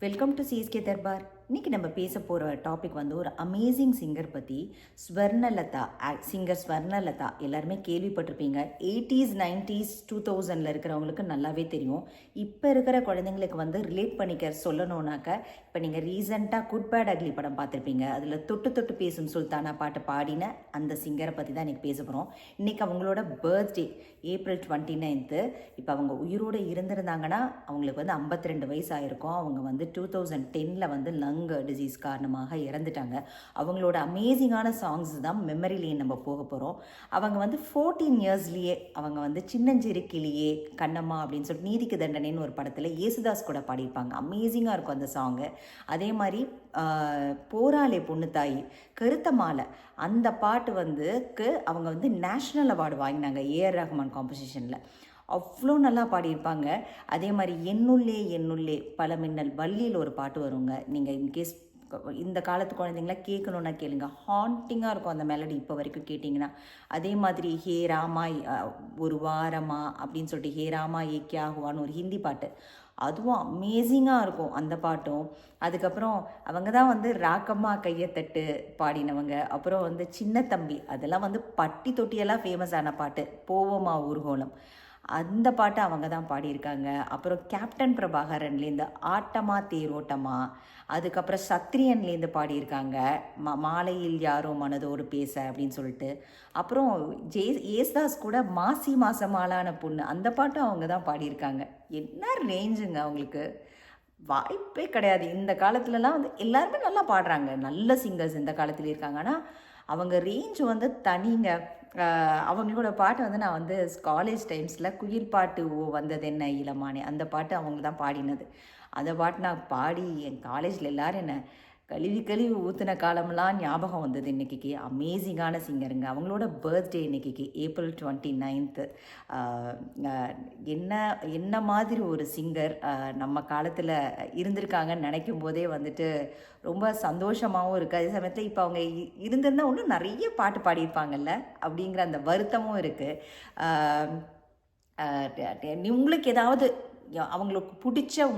Welcome to CSK Darbar. இன்றைக்கி நம்ம பேச போகிற டாபிக் வந்து ஒரு அமேசிங் சிங்கர் பற்றி. ஸ்வர்ணலதா, சிங்கர் ஸ்வர்ணலதா எல்லாருமே கேள்விப்பட்டிருப்பீங்க. 80s 90s 2000 இருக்கிறவங்களுக்கு நல்லாவே தெரியும். இப்போ இருக்கிற குழந்தைங்களுக்கு வந்து ரிலேட் பண்ணிக்க சொல்லணுன்னாக்க, இப்போ நீங்கள் ரீசெண்டாக குட் பேட் அக்லி படம் பார்த்துருப்பீங்க. அதில் தொட்டு தொட்டு பேசும் சுல்தானா பாட்டு பாடின அந்த சிங்கரை பற்றி தான் இன்றைக்கி பேச போகிறோம். இன்றைக்கி அவங்களோட பர்த்டே ஏப்ரல் 29. இப்போ அவங்க உயிரோடு இருந்திருந்தாங்கன்னா அவங்களுக்கு வந்து 52 வயசு ஆயிருக்கும். அவங்க வந்து 2010 வந்து லங் டிசீஸ் காரணமாக இறந்துட்டாங்க. அவங்களோட அமேசிங்கான சாங்ஸ் தான் மெமரி லேன் நம்ம போக போகிறோம். அவங்க வந்து 14 இயர்ஸ்லேயே அவங்க வந்து சின்னஞ்சிறு கிளியே கண்ணம்மா அப்படின்னு சொல்லிட்டு நீதிக்கு தண்டனைன்னு ஒரு படத்தில் ஏசுதாஸ் கூட பாடியிருப்பாங்க. அமேசிங்காக இருக்கும் அந்த சாங்கு. அதே மாதிரி போராளே பொண்ணு தாயி கருத்த மாலை அந்த பாட்டு அவங்க வந்து நேஷ்னல் அவார்டு வாங்கினாங்க ஏஆர் ரஹ்மான் காம்போசிஷனில். அவ்வளோ நல்லா பாடியிருப்பாங்க. அதே மாதிரி என்னுள்ளே என்னுள்ளே பல மின்னல் வள்ளியில் ஒரு பாட்டு வருங்க. நீங்கள் இன்கேஸ் இந்த காலத்து குழந்தைங்களாம் கேட்கணுன்னா கேளுங்க, ஹாண்டிங்காக இருக்கும் அந்த மெலடி இப்போ வரைக்கும் கேட்டிங்கன்னா. அதே மாதிரி ஹே ராமா ஒரு வாரமா அப்படின்னு சொல்லிட்டு ஹே ராமா ஏ கியா ஹுவான்னு ஒரு ஹிந்தி பாட்டு, அதுவும் அமேசிங்காக இருக்கும் அந்த பாட்டும். அதுக்கப்புறம் அவங்க தான் வந்து ராக்கம்மா கையத்தட்டு பாடினவங்க. அப்புறம் வந்து சின்ன தம்பி, அதெல்லாம் வந்து பட்டி தொட்டியெல்லாம் ஃபேமஸான பாட்டு. போவோமா ஊர்கோலம் அந்த பாட்டை அவங்க தான் பாடியிருக்காங்க. அப்புறம் கேப்டன் பிரபாகரன்லேருந்து ஆட்டமா தேரோட்டமா, அதுக்கப்புறம் சத்ரியன்லேருந்து பாடியிருக்காங்க மாலையில் யாரோ மனதோடு பேச அப்படின்னு சொல்லிட்டு. அப்புறம் ஏசுதாஸ் கூட மாசி மாசமாலான பொண்ணு அந்த பாட்டும் அவங்க தான் பாடியிருக்காங்க. என்ன ரேஞ்சுங்க அவங்களுக்கு, வாய்ப்பே கிடையாது. இந்த காலத்துலலாம் வந்து எல்லாருமே நல்லா பாடுறாங்க, நல்ல சிங்கர்ஸ் இந்த காலத்தில் இருக்காங்க. ஆனால் அவங்க ரேஞ்ச் வந்து தனிங்க. அவங்களோட பாட்டு வந்து நான் வந்து காலேஜ் டைம்ஸில் குயில் பாட்டு ஓ வந்தது என்ன இளமானே அந்த பாட்டு அவங்க தான் பாடினது. அந்த பாட்டு நான் பாடி என் காலேஜில் எல்லோரும் என்ன கழுவி கழுவி ஊற்றின காலம்லாம் ஞாபகம் வந்தது. இன்றைக்கி அமேசிங்கான சிங்கருங்க. அவங்களோட பர்த்டே இன்றைக்கி ஏப்ரல் 29. என்ன மாதிரி ஒரு சிங்கர் நம்ம காலத்தில் இருந்திருக்காங்கன்னு நினைக்கும் போதே வந்துட்டு ரொம்ப சந்தோஷமாகவும் இருக்குது. அதே சமயத்தில் இப்போ அவங்க இருந்திருந்தால் இன்னும் நிறைய பாட்டு பாடியிருப்பாங்கல்ல அப்படிங்கிற அந்த வருத்தமும் இருக்குது. உங்களுக்கு ஏதாவது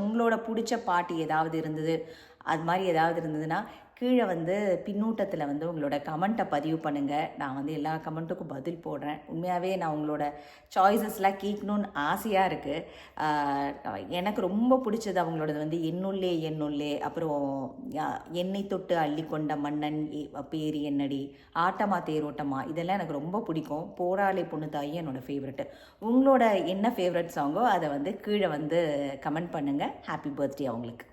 உங்களோட பிடிச்ச பாட்டு ஏதாவது இருந்தது, அது மாதிரி ஏதாவது இருந்ததுன்னா கீழே வந்து பின்னூட்டத்தில் வந்து உங்களோட கமெண்ட்டை பதிவு பண்ணுங்கள். நான் வந்து எல்லா கமெண்ட்டுக்கும் பதில் போடுறேன். உண்மையாகவே நான் உங்களோட சாய்ஸஸ்லாம் கேட்கணுன்னு ஆசையாக இருக்குது. எனக்கு ரொம்ப பிடிச்சது அவங்களோடது வந்து என்னுள்ளே என்னுள்ளே, அப்புறம் எண்ணெய் தொட்டு அள்ளி கொண்ட மன்னன் பேரி என்னடி, ஆட்டமா தேரோட்டமா, இதெல்லாம் எனக்கு ரொம்ப பிடிக்கும். போராளி பொண்ணு தாயும் என்னோடய ஃபேவரெட்டு. உங்களோட என்ன ஃபேவரட் சாங்கோ அதை வந்து கீழே வந்து கமெண்ட் பண்ணுங்கள். ஹாப்பி பர்த்டே அவங்களுக்கு.